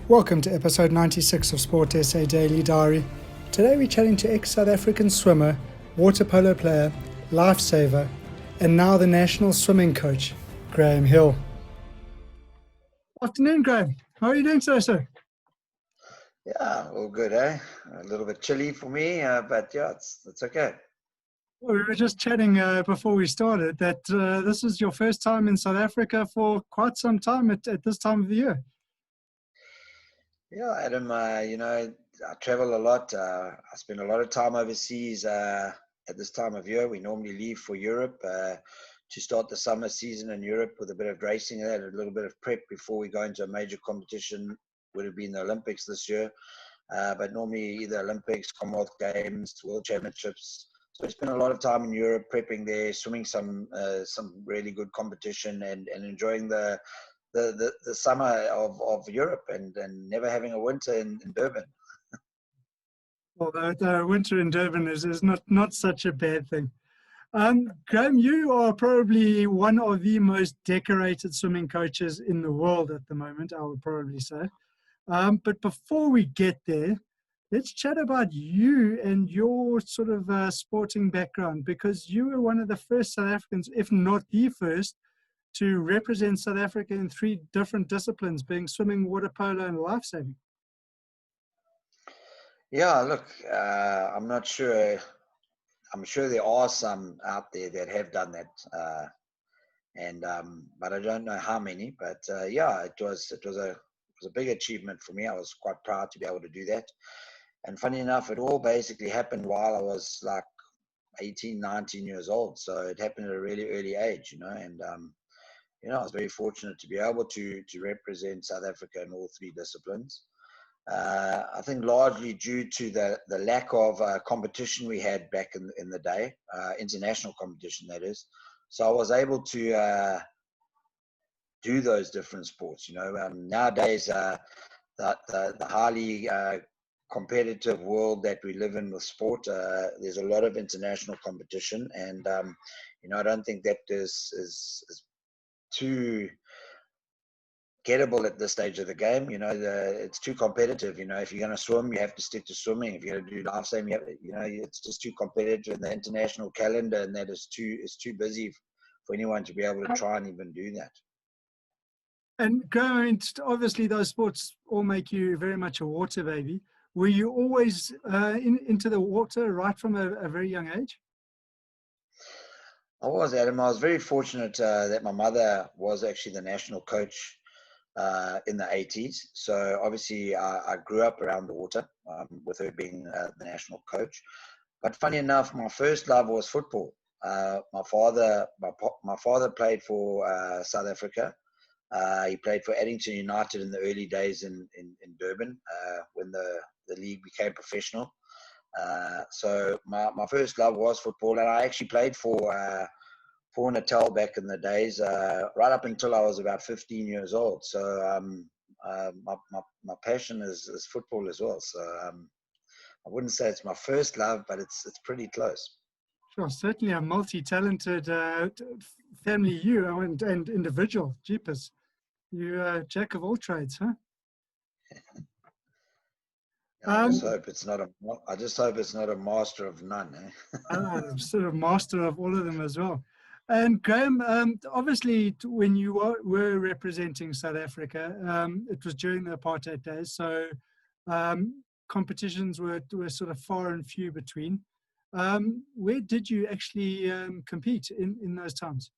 Welcome to episode 96 of Sport SA Daily Diary. Today we're chatting to ex-South African swimmer, water polo player, lifesaver, and now the national swimming coach, Graham Hill. Afternoon, Graham. How are you doing today, sir? Yeah, all good, eh? A little bit chilly for me, but yeah, it's okay. Well, we were just chatting before we started that this is your first time in South Africa for quite some time at this time of the year. Yeah, Adam, I travel a lot. I spend a lot of time overseas at this time of year. We normally leave for Europe to start the summer season in Europe with a bit of racing and a little bit of prep before we go into a major competition. Would have been the Olympics this year, but normally either Olympics, Commonwealth Games, World Championships. So I spend a lot of time in Europe prepping there, swimming some really good competition and enjoying the summer of Europe and never having a winter in Durban. Well, the winter in Durban is not such a bad thing. Graham, you are probably one of the most decorated swimming coaches in the world at the moment, I would probably say. But before we get there, let's chat about you and your sort of sporting background, because you were one of the first South Africans, if not the first, to represent South Africa in 3 different disciplines, being swimming, water polo, and lifesaving. Yeah, look, I'm not sure. I'm sure there are some out there that have done that, but I don't know how many. But yeah, it was a big achievement for me. I was quite proud to be able to do that. And funny enough, it all basically happened while I was like 18, 19 years old. So it happened at a really early age, and I was very fortunate to be able to represent South Africa in all 3 disciplines. I think largely due to the lack of competition we had back in the day, international competition that is. So I was able to do those different sports. Nowadays, the highly competitive world that we live in with sport, there's a lot of international competition, and I don't think that is too gettable at this stage of the game. It's too competitive. If you're going to swim, you have to stick to swimming. If you're going to do lifesaving, it's just too competitive in the international calendar, and that is too busy for anyone to be able to try and even do that. And going, obviously, those sports all make you very much a water baby. Were you always into the water right from a very young age? I was, Adam. I was very fortunate that my mother was actually the national coach in the 80s. So obviously I grew up around the water with her being the national coach. But funny enough, my first love was football. My father played for South Africa. He played for Addington United in the early days in Durban when the league became professional. So my first love was football, and I actually played for Natal back in the days, right up until I was about 15 years old. So my passion is football as well. So I wouldn't say it's my first love, but it's pretty close. Sure, certainly a multi-talented family, you and individual. Jeepers, you jack of all trades, huh? I just hope it's not a master of none. I'm sort of master of all of them as well. And Graham, obviously, when you were representing South Africa, it was during the apartheid days, so competitions were sort of far and few between. Where did you actually compete in those times?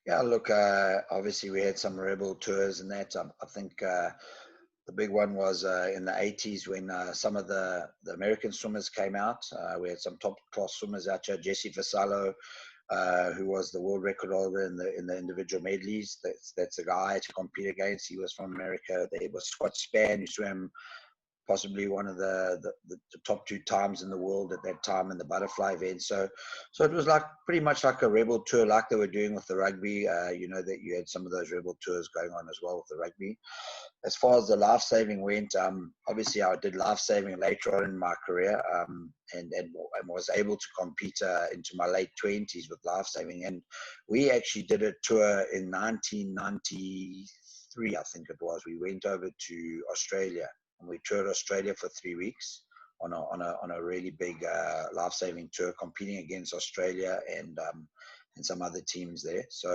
Yeah, look, obviously we had some rebel tours and that. I think the big one was in the 80s when some of the American swimmers came out. We had some top class swimmers out here. Jesse Vassallo, who was the world record holder in the individual medleys. That's the guy to compete against. He was from America. There was Scott Spann, who swam possibly one of the top 2 times in the world at that time in the butterfly event. So it was like pretty much like a rebel tour, like they were doing with the rugby. That you had some of those rebel tours going on as well with the rugby. As far as the life saving went, obviously I did life saving later on in my career, and was able to compete into my late 20s with life saving. And we actually did a tour in 1993 2003, I think it was, we went over to Australia, and we toured Australia for 3 weeks on a really big life-saving tour, competing against Australia and some other teams there. So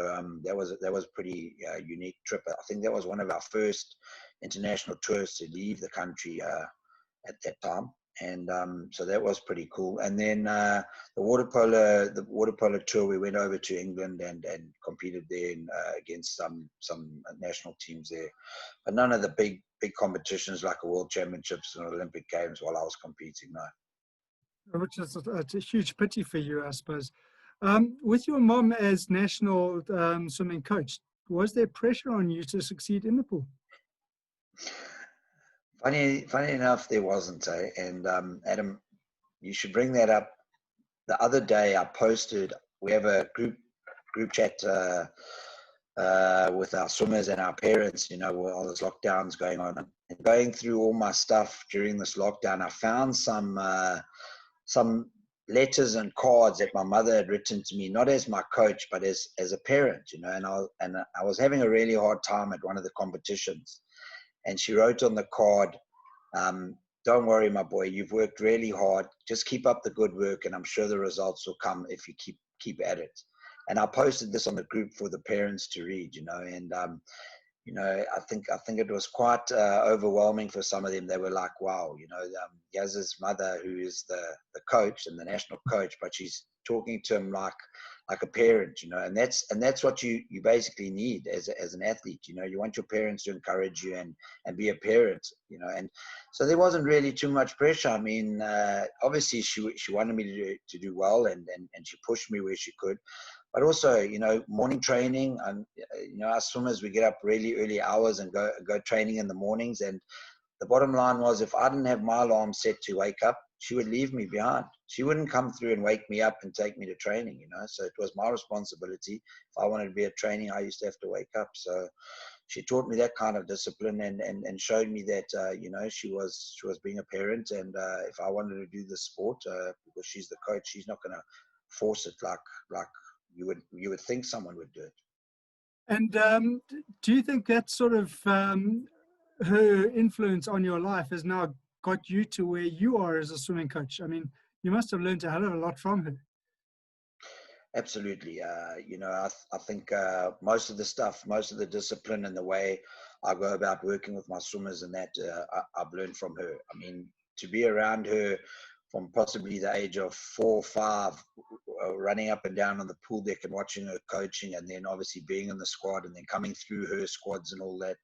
that was a pretty unique trip. I think that was one of our first international tours to leave the country at that time. And so that was pretty cool. And then the water polo tour, we went over to England and competed there against some national teams there, but none of the big competitions like a World Championships and Olympic Games while I was competing. No. Which is a huge pity for you, I suppose. With your mom as national swimming coach, was there pressure on you to succeed in the pool? Funny enough, there wasn't. And Adam, you should bring that up. The other day, I posted. We have a group chat with our swimmers and our parents. You know, with all this lockdowns going on, and going through all my stuff during this lockdown, I found some letters and cards that my mother had written to me, not as my coach, but as a parent. You know, and I was having a really hard time at one of the competitions. And she wrote on the card, don't worry, my boy, you've worked really hard. Just keep up the good work, and I'm sure the results will come if you keep at it. And I posted this on the group for the parents to read, you know, and you know, I think it was quite overwhelming for some of them. They were like, wow, you know, Yaz's mother, who is the coach and the national coach, but she's talking to him like a parent, you know, and that's what you basically need as an athlete. You know, you want your parents to encourage you and be a parent, you know. And so there wasn't really too much pressure. I mean, obviously she wanted me to do well, and she pushed me where she could. But also, you know, morning training, and you know, us swimmers, we get up really early hours and go training in the mornings. And the bottom line was, if I didn't have my alarm set to wake up, she would leave me behind. She wouldn't come through and wake me up and take me to training, you know. So it was my responsibility. If I wanted to be at training, I used to have to wake up. So she taught me that kind of discipline and showed me that, you know, she was being a parent. And if I wanted to do the sport, because she's the coach, she's not going to force it like you would think someone would do it. And do you think that sort of her influence on your life has now got you to where you are as a swimming coach? I mean, you must have learned a hell of a lot from her. Absolutely. You know, I think most of the discipline and the way I go about working with my swimmers and that I've learned from her. I mean, to be around her from possibly the age of 4 or 5, running up and down on the pool deck and watching her coaching, and then obviously being in the squad and then coming through her squads and all that.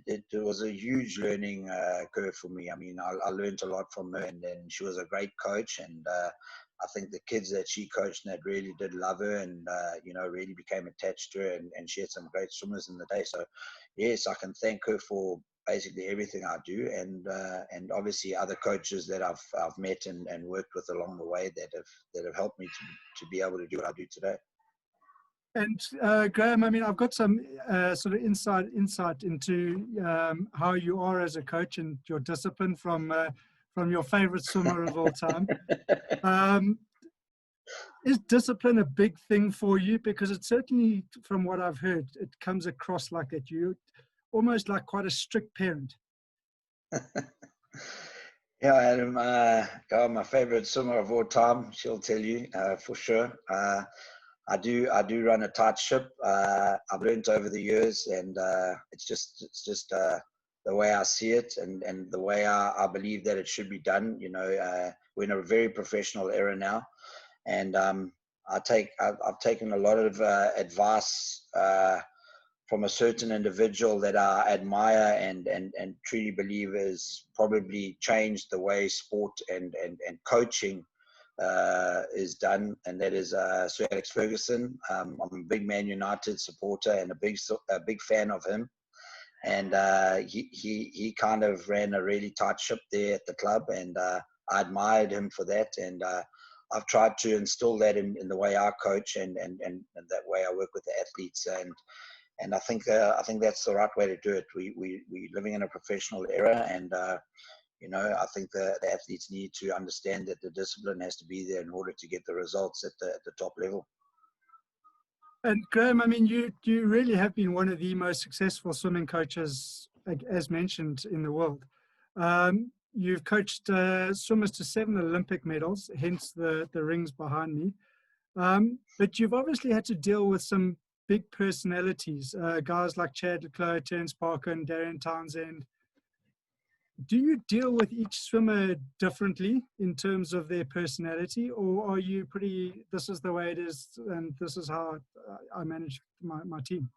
It was a huge learning curve for me. I mean, I learned a lot from her, and then she was a great coach. And I think the kids that she coached that really did love her, and you know, really became attached to her. And she had some great swimmers in the day. So yes, I can thank her for basically everything I do, and obviously other coaches that I've met and worked with along the way that have helped me to be able to do what I do today. And Graham, I mean, I've got some sort of insight into how you are as a coach and your discipline from your favorite swimmer of all time. Is discipline a big thing for you? Because it certainly, from what I've heard, it comes across like that. You're almost like quite a strict parent. Yeah, Adam, my favorite swimmer of all time, she'll tell you for sure. I do run a tight ship. I've learned over the years, and it's just the way I see it, and the way I believe that it should be done. You know, we're in a very professional era now, and I've taken a lot of advice from a certain individual that I admire and truly believe has probably changed the way sport and coaching is done, and that is Sir Alex Ferguson. I'm a big Man United supporter and a big fan of him. And he kind of ran a really tight ship there at the club, and I admired him for that. And I've tried to instill that in the way I coach and that way I work with the athletes. And I think that's the right way to do it. We're living in a professional era, and you know, I think the athletes need to understand that the discipline has to be there in order to get the results at the top level. And Graham, I mean, you really have been one of the most successful swimming coaches, like, as mentioned, in the world. You've coached swimmers to 7 Olympic medals, hence the rings behind me. But you've obviously had to deal with some big personalities, guys like Chad Leclerc, Terence Parker, and Darian Townsend. Do you deal with each swimmer differently in terms of their personality, or are you pretty, this is the way it is, and this is how I manage my team?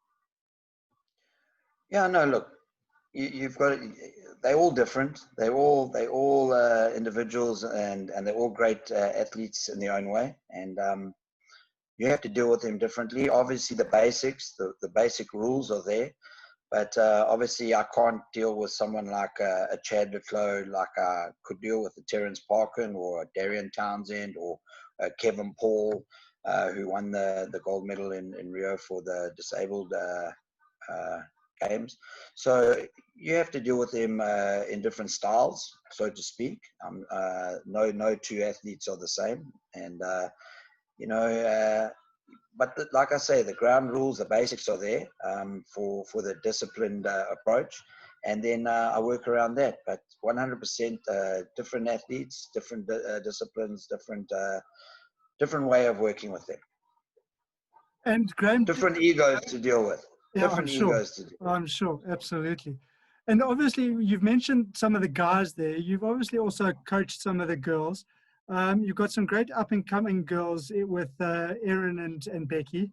Yeah, no, look, you've got they're all different. They're all individuals, and they're all great athletes in their own way. And you have to deal with them differently. Obviously, the basics, the basic rules are there. But obviously, I can't deal with someone like a Chad Leclerc, like I could deal with a Terence Parkin or a Darian Townsend or Kevin Paul, who won the gold medal in Rio for the disabled uh, games. So you have to deal with them in different styles, so to speak. No two athletes are the same, and you know. But like I say, the ground rules, the basics are there for the disciplined approach, and then I work around that. But 100% different athletes, different disciplines, different way of working with them, And Graham, different egos to deal with, yeah, I'm different sure. egos to deal with. I'm sure, absolutely. And obviously, you've mentioned some of the guys there. You've obviously also coached some of the girls. You've got some great up and coming girls with Erin and Becky.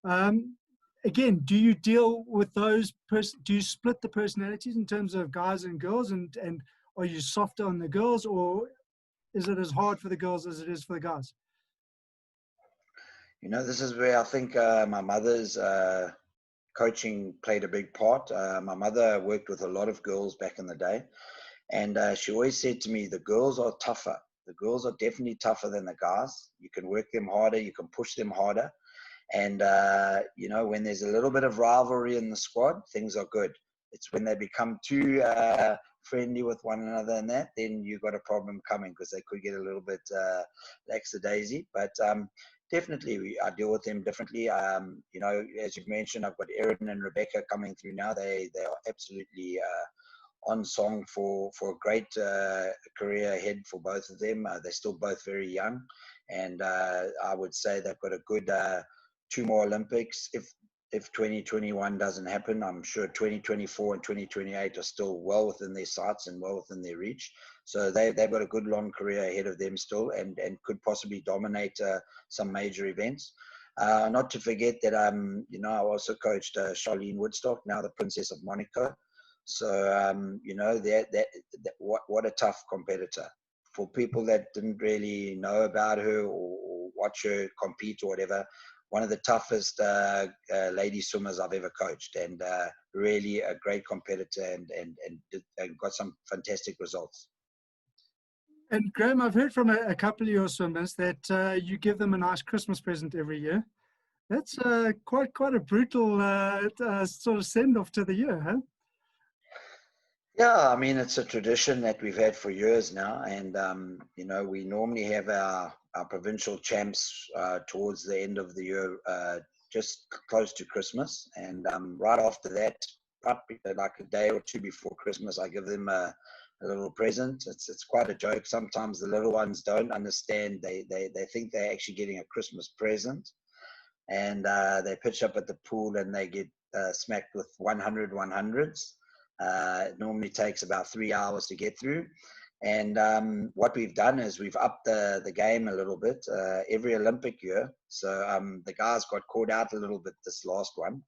Um, Again, do you deal with those? Do you split the personalities in terms of guys and girls, and are you softer on the girls, or is it as hard for the girls as it is for the guys? This is where I think my mother's coaching played a big part. My mother worked with a lot of girls back in the day, and she always said to me, the girls are tougher. The girls are definitely tougher than the guys. You can work them harder, you can push them harder. And, when there's a little bit of rivalry in the squad, things are good. It's when they become too friendly with one another and that, then you've got a problem coming because they could get a little bit lackadaisy. But definitely, I deal with them differently. As you've mentioned, I've got Erin and Rebecca coming through now. They are absolutely on song for a great career ahead for both of them. They're still both very young, and I would say they've got a good 2 more Olympics. If 2021 doesn't happen, I'm sure 2024 and 2028 are still well within their sights and well within their reach. So they've got a good long career ahead of them still, and could possibly dominate some major events. Not to forget that I also coached Charlene Woodstock, now the Princess of Monaco. So what a tough competitor. For people that didn't really know about her or watch her compete or whatever, one of the toughest lady swimmers I've ever coached, and really a great competitor, and got some fantastic results. And Graham, I've heard from a couple of your swimmers that you give them a nice Christmas present every year. That's quite a brutal sort of send off to the year, huh? Yeah, I mean, it's a tradition that we've had for years now. And, we normally have our provincial champs towards the end of the year, just close to Christmas. And right after that, like a day or two before Christmas, I give them a little present. It's quite a joke. Sometimes the little ones don't understand. They think they're actually getting a Christmas present. And they pitch up at the pool and they get smacked with 100 100s. It normally takes about 3 hours to get through. And what we've done is we've upped the game a little bit every Olympic year. So the guys got caught out a little bit this last one.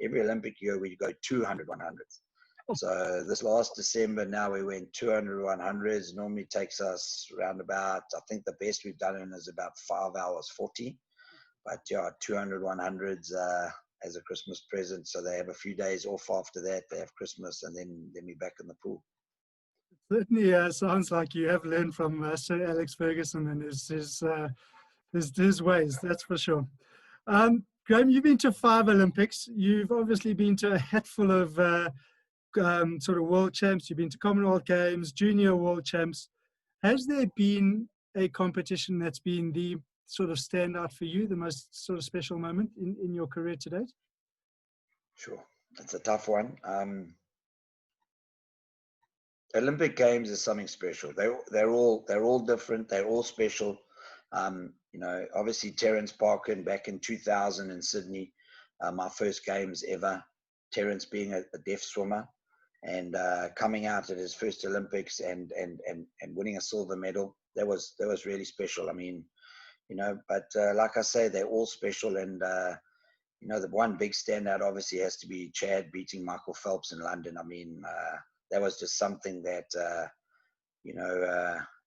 Every Olympic year we go 200 100s. So this last December now we went 200 100s. Normally takes us around about, I think the best we've done in is about 5 hours 40. But yeah, 200 100s as a Christmas present. So they have a few days off after that. They have Christmas, and then we're back in the pool. Certainly sounds like you have learned from Sir Alex Ferguson and his ways, that's for sure. Graham, you've been to 5 Olympics. You've obviously been to a hatful of sort of world champs. You've been to Commonwealth Games, junior world champs. Has there been a competition that's been the sort of stand out for you, the most sort of special moment in your career to date? Sure, that's a tough one. Olympic Games is something special. They're all different. They're all special. Obviously Terence Parker back in 2000 in Sydney, my first games ever. Terence being a deaf swimmer, and coming out at his first Olympics and winning a silver medal. That was really special. I mean, but like I say, they're all special, and the one big standout obviously has to be Chad beating Michael Phelps in London. I mean, that was just something that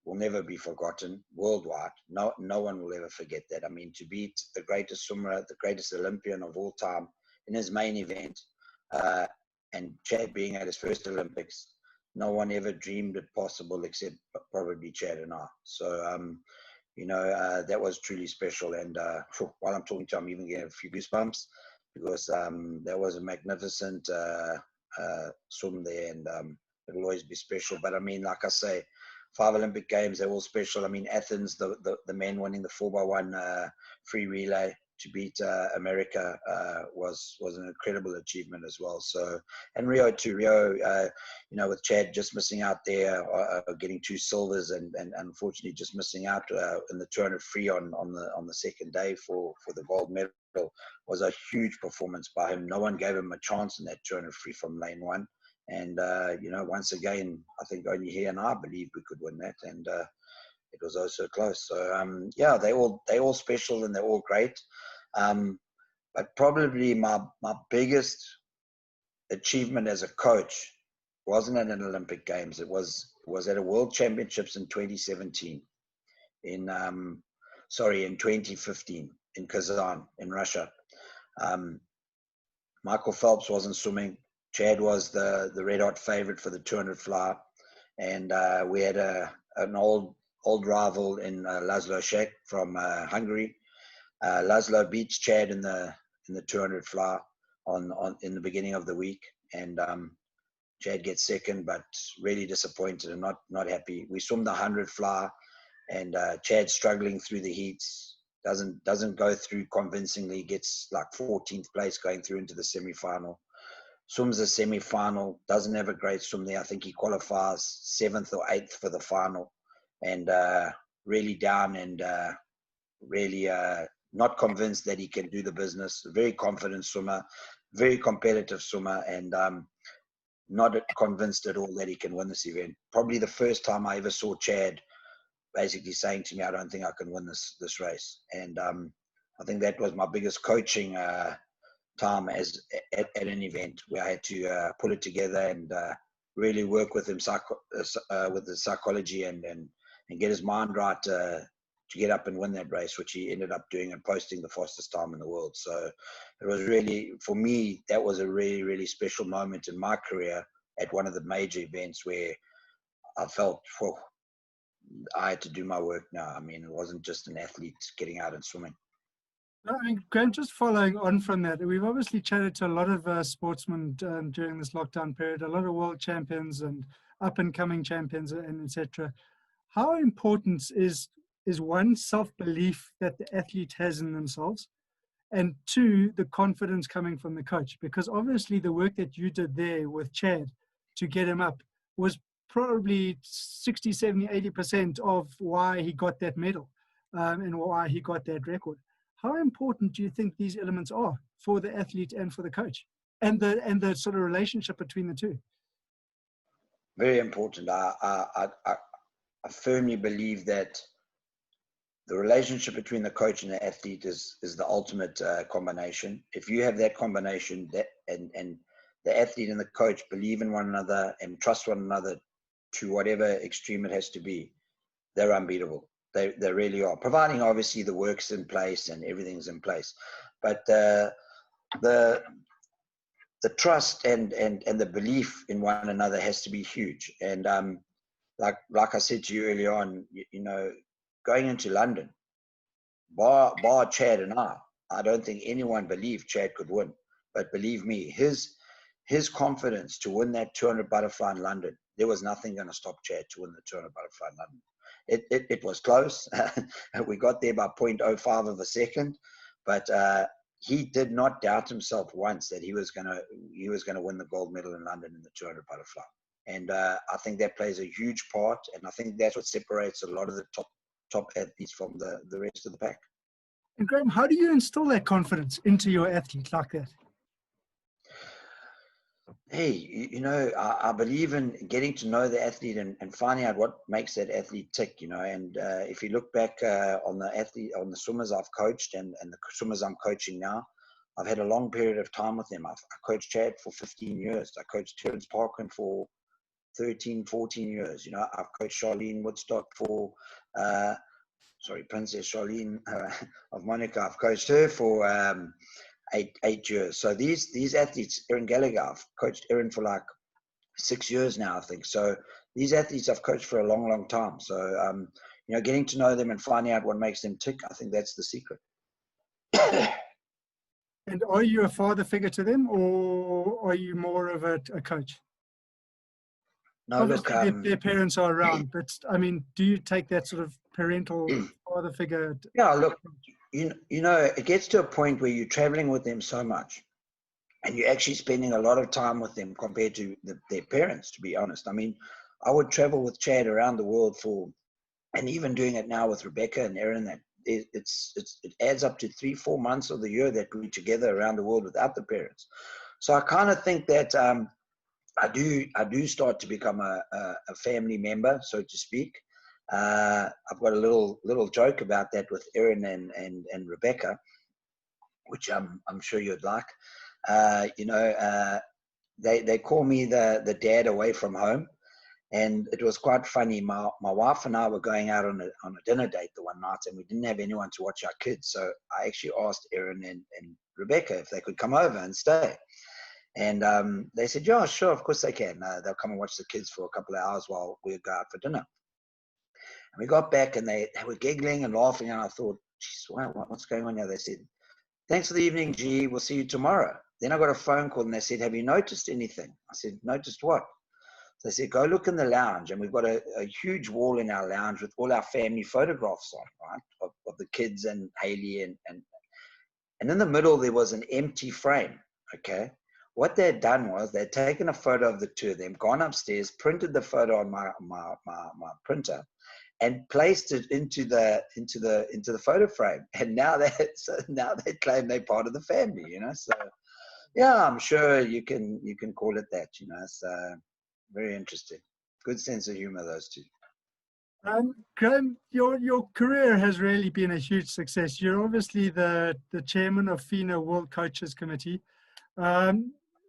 will never be forgotten worldwide. No one will ever forget that. I mean, to beat the greatest swimmer, the greatest Olympian of all time in his main event, and Chad being at his first Olympics, no one ever dreamed it possible except probably Chad and I. So, that was truly special. And while I'm talking to you, I'm even getting a few goosebumps because that was a magnificent swim there, and it will always be special. But I mean, like I say, 5 Olympic Games, they're all special. I mean, Athens, the men winning the 4x1 free relay to beat America was an incredible achievement as well. So, and Rio too. Rio, with Chad just missing out there, getting 2 silvers, and unfortunately just missing out in the 200 free on the second day for the gold medal, was a huge performance by him. No one gave him a chance in that 200 free from lane 1. And, once again, I think only he and I believed we could win that. And it was also close. So, they all special and they're all great. But probably my biggest achievement as a coach wasn't at an Olympic Games. It was at a World Championships in 2017, in 2015 in Kazan in Russia. Michael Phelps wasn't swimming. Chad was the red hot favorite for the 200 fly, and we had an old rival in Laszlo Shek from Hungary. Laszlo beats Chad in the 200 fly in the beginning of the week, and Chad gets second, but really disappointed and not happy. We swim the 100 fly, and Chad's struggling through the heats. Doesn't go through convincingly. Gets like 14th place going through into the semi-final. Swims the semi-final, doesn't have a great swim there. I think he qualifies 7th or 8th for the final, and really down, and really not convinced that he can do the business. Very confident swimmer, very competitive swimmer, and not convinced at all that he can win this event. Probably the first time I ever saw Chad basically saying to me, I don't think I can win this race. And I think that was my biggest coaching time at an event, where I had to pull it together and really work with him with the psychology and get his mind right to get up and win that race, which he ended up doing and posting the fastest time in the world. So it was really, for me, that was a really, really special moment in my career at one of the major events where I felt, I had to do my work now. I mean, it wasn't just an athlete getting out and swimming. I mean, Graham, just following on from that, we've obviously chatted to a lot of sportsmen during this lockdown period, a lot of world champions and up-and-coming champions, and etc. How important is one, self-belief that the athlete has in themselves, and 2, the confidence coming from the coach? Because obviously the work that you did there with Chad to get him up was probably 60, 70, 80% of why he got that medal and why he got that record. How important do you think these elements are for the athlete and for the coach, and the sort of relationship between the two? Very important. I firmly believe that the relationship between the coach and the athlete is the ultimate combination. If you have that combination, and the athlete and the coach believe in one another and trust one another to whatever extreme it has to be, they're unbeatable. They really are, providing obviously the work's in place and everything's in place. But the trust and the belief in one another has to be huge. And like I said to you early on, going into London, bar Chad and I don't think anyone believed Chad could win. But believe me, his confidence to win that 200 butterfly in London, there was nothing going to stop Chad to win the 200 butterfly in London. It was close. We got there by 0.05 of a second, but he did not doubt himself once that he was gonna win the gold medal in London in the 200 butterfly. And I think that plays a huge part, and I think that's what separates a lot of the top athletes from the rest of the pack. And Graham, how do you instill that confidence into your athlete like that? Hey, I believe in getting to know the athlete and finding out what makes that athlete tick, and if you look back on the swimmers I've coached and the swimmers I'm coaching now, I've had a long period of time with them. I coached Chad for 15 years. I coached Terence Parkin for 13, 14 years. I've coached Charlene Woodstock for, Princess Charlene of Monaco. I've coached her for 8 years. So these athletes, Erin Gallagher, I've coached Erin for like 6 years now, I think. So these athletes I've coached for a long, long time. So, getting to know them and finding out what makes them tick, I think that's the secret. And are you a father figure to them, or are you more of a coach? No, Obviously, look, their parents are around, but I mean, do you take that sort of parental father figure? Yeah, look, it gets to a point where you're traveling with them so much, and you're actually spending a lot of time with them compared to their parents, to be honest. I mean, I would travel with Chad around the world and even doing it now with Rebecca and Erin, that it adds up to 3-4 months of the year that we're together around the world without the parents. So I kind of think that I do start to become a family member, so to speak. I've got a little joke about that with Erin and Rebecca, which I'm sure you'd like. They call me the dad away from home. And it was quite funny. My wife and I were going out on a dinner date the one night, and we didn't have anyone to watch our kids. So I actually asked Erin and Rebecca if they could come over and stay. And they said, yeah, sure, of course they can. They'll come and watch the kids for a couple of hours while we go out for dinner. And we got back, and they were giggling and laughing, and I thought, geez, wow, what's going on here? They said, thanks for the evening, G. We'll see you tomorrow. Then I got a phone call, and they said, have you noticed anything? I said, noticed what? They said, go look in the lounge. And we've got a huge wall in our lounge with all our family photographs on, right, of the kids and Haley. And in the middle, there was an empty frame, okay? What they had done was they'd taken a photo of the two of them, gone upstairs, printed the photo on my printer, and placed it into the photo frame. And now they claim they're part of the family, So, yeah, I'm sure you can call it that, So, very interesting. Good sense of humor, those two. Graham, your career has really been a huge success. You're obviously the chairman of FINA World Coaches Committee.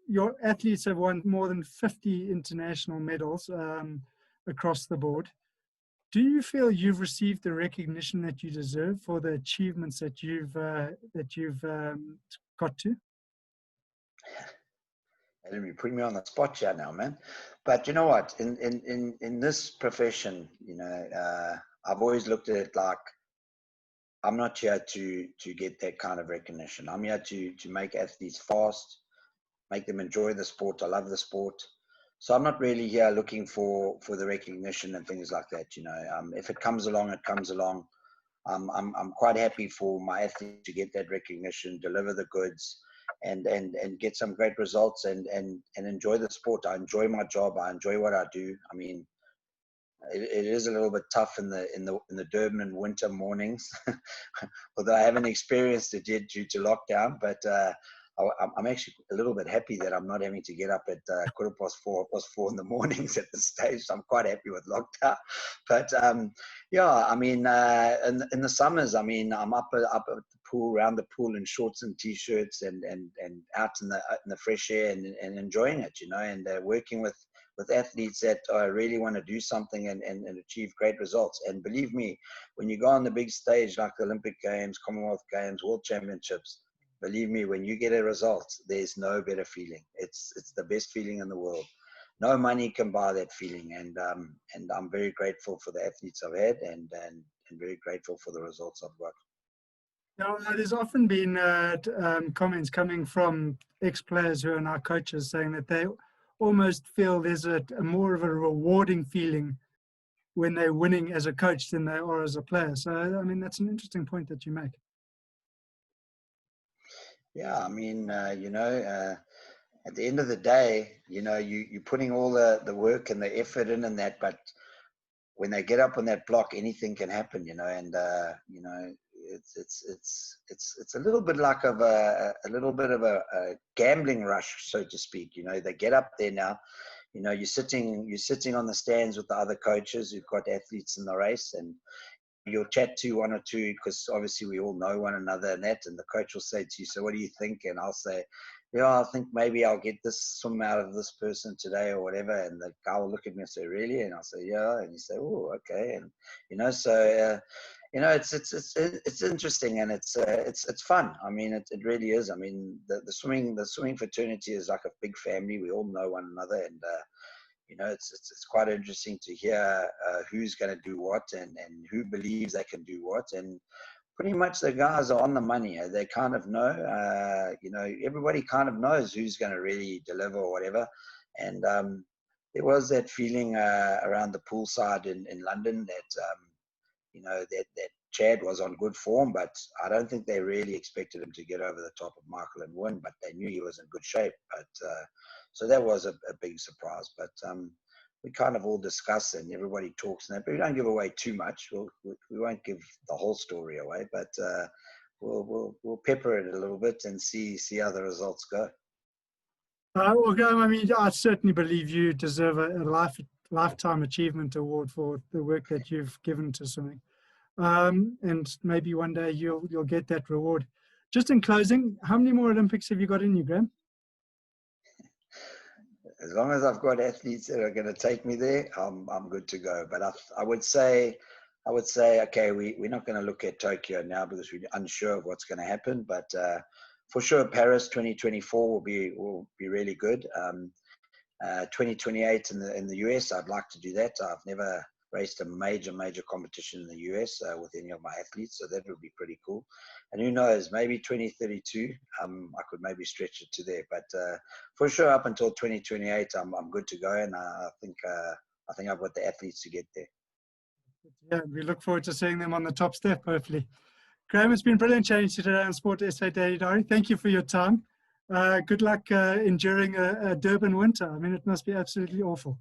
Your athletes have won more than 50 international medals across the board. Do you feel you've received the recognition that you deserve for the achievements that you've got to? You're putting me on the spot here now, man. But you know what? In this profession, I've always looked at it like I'm not here to get that kind of recognition. I'm here to make athletes fast, make them enjoy the sport. I love the sport. So I'm not really here looking for the recognition and things like that. If it comes along, it comes along. I'm quite happy for my athletes to get that recognition, deliver the goods, and get some great results and enjoy the sport. I enjoy my job. I enjoy what I do. I mean, it is a little bit tough in the Durban winter mornings, although I haven't experienced it yet due to lockdown. But I'm actually a little bit happy that I'm not having to get up at 4:15 in the mornings at this stage. So I'm quite happy with lockdown. But yeah, I mean, in the summers, I mean, I'm up at the pool, around the pool in shorts and t-shirts, and out in the fresh air and enjoying it, and working with athletes that really want to do something and achieve great results. And believe me, when you go on the big stage like the Olympic Games, Commonwealth Games, World Championships, believe me, when you get a result, there's no better feeling. It's the best feeling in the world. No money can buy that feeling. And I'm very grateful for the athletes I've had and very grateful for the results I've got. Now, there's often been comments coming from ex-players who are now coaches saying that they almost feel there's a more of a rewarding feeling when they're winning as a coach than they are as a player. So, I mean, that's an interesting point that you make. Yeah, I mean, at the end of the day, you're putting all the work and the effort in and that, but when they get up on that block, anything can happen, and it's a little bit like a little bit of a gambling rush, so to speak. They get up there now. You're sitting on the stands with the other coaches who've got athletes in the race, and you'll chat to one or two, because obviously we all know one another and that, and the coach will say to you, so what do you think? And I'll say, yeah, I think maybe I'll get this swim out of this person today or whatever. And the guy will look at me and say, really? And I'll say, yeah. And you say, oh, okay. And so it's interesting, and it's fun. I mean, it really is. I mean, the swimming fraternity is like a big family. We all know one another, and it's quite interesting to hear who's going to do what, and who believes they can do what. And pretty much the guys are on the money. They kind of know, everybody kind of knows who's going to really deliver or whatever. And there was that feeling around the poolside in London that, that Chad was on good form, but I don't think they really expected him to get over the top of Michael and win, but they knew he was in good shape. But so that was a big surprise. But we kind of all discuss, and everybody talks and that, but we don't give away too much. We won't give the whole story away, but we'll pepper it a little bit and see how the results go. Well, Graham, I mean, I certainly believe you deserve a lifetime achievement award for the work that you've given to swimming. And maybe one day you'll get that reward. Just in closing, how many more Olympics have you got in you, Graham? As long as I've got athletes that are going to take me there, I'm good to go. But I would say, okay, we're not going to look at Tokyo now because we're unsure of what's going to happen. But for sure, Paris 2024 will be really good. 2028 in the US, I'd like to do that. I've never raced a major competition in the US with any of my athletes, so that would be pretty cool. And who knows, maybe 2032, I could maybe stretch it to there. But for sure, up until 2028, I'm good to go, and I think I've got the athletes to get there. Yeah, we look forward to seeing them on the top step, hopefully. Graham, it's been brilliant chatting to you today on Sport SA Daily Diary. Thank you for your time. Good luck enduring a Durban winter. I mean, it must be absolutely awful.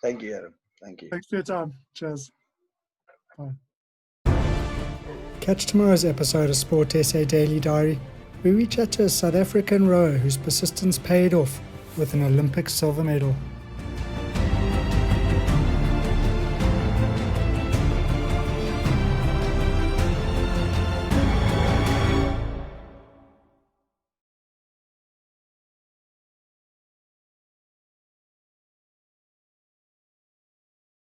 Thank you, Adam. Thank you. Thanks for your time. Cheers. Bye. Catch tomorrow's episode of Sport SA Daily Diary, where we chat to a South African rower whose persistence paid off with an Olympic silver medal.